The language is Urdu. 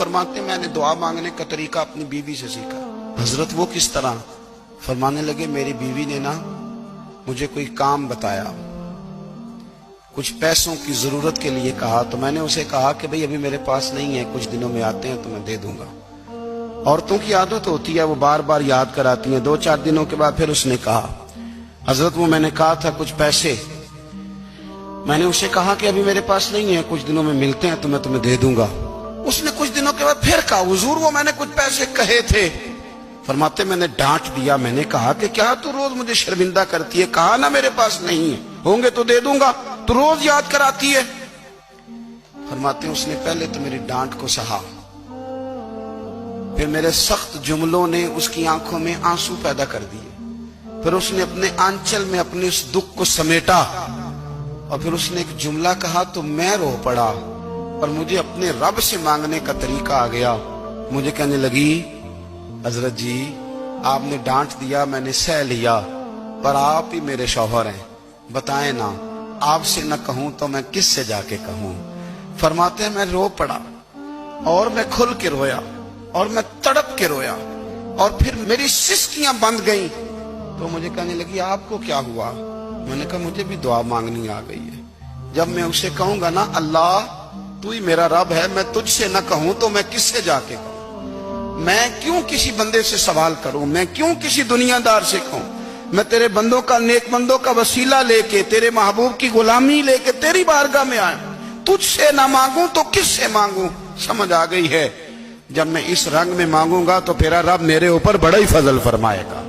فرماتے ہیں میں نے دعا مانگنے کا طریقہ اپنی بیوی سے سیکھا۔ حضرت وہ کس طرح؟ فرمانے لگے میری بیوی نے نا مجھے کوئی کام بتایا، کچھ پیسوں کی ضرورت کے لیے کہا، تو میں نے اسے کہا کہ بھئی ابھی میرے پاس نہیں ہے، کچھ دنوں میں آتے ہیں تو میں دے دوں گا۔ عورتوں کی عادت ہوتی ہے وہ بار بار یاد کراتی ہیں۔ 2-4 دنوں کے بعد پھر اس نے کہا حضرت وہ میں نے کہا تھا کچھ پیسے، میں نے اسے کہا کہ ابھی میرے پاس نہیں ہے، کچھ دنوں میں ملتے ہیں تو میں تمہیں دے دوں گا۔ اس نے کچھ دنوں کے بعد پھر کہا حضور وہ میں نے کچھ پیسے کہے تھے۔ فرماتے میں نے ڈانٹ دیا، میں نے کہا کہ کیا تو روز مجھے شرمندہ کرتی ہے، کہا نا میرے پاس نہیں ہے، ہوں گے تو دے دوں گا، تو روز یاد کراتی ہے۔ فرماتے ہیں اس نے پہلے تو میری ڈانٹ کو سہا، پھر میرے سخت جملوں نے اس کی آنکھوں میں آنسو پیدا کر دیے، پھر اس نے اپنے آنچل میں اپنے اس دکھ کو سمیٹا، اور پھر اس نے ایک جملہ کہا تو میں رو پڑا، اور مجھے اپنے رب سے مانگنے کا طریقہ آ گیا۔ مجھے کہنے لگی حضرت جی آپ نے ڈانٹ دیا، میں نے سہ لیا، پر آپ ہی میرے شوہر ہیں، بتائیں نا آپ سے نہ کہوں تو میں کس سے جا کے کہوں۔ فرماتے ہیں میں رو پڑا، اور میں کھل کے رویا، اور میں تڑپ کے رویا، اور پھر میری سسکیاں بند گئیں۔ تو مجھے کہنے لگی آپ کو کیا ہوا؟ میں نے کہا مجھے بھی دعا مانگنی آ گئی ہے۔ جب میں اسے کہوں گا نا اللہ تو ہی میرا رب ہے، میں تجھ سے نہ کہوں تو میں کس سے جا کے کہوں؟ میں کیوں کسی بندے سے سوال کروں؟ میں کیوں کسی دنیا دار سے کہوں؟ میں تیرے بندوں کا، نیک بندوں کا وسیلہ لے کے، تیرے محبوب کی غلامی لے کے تیری بارگاہ میں آیا، تجھ سے نہ مانگوں تو کس سے مانگوں؟ سمجھ آ گئی ہے؟ جب میں اس رنگ میں مانگوں گا تو پھر رب میرے اوپر بڑا ہی فضل فرمائے گا۔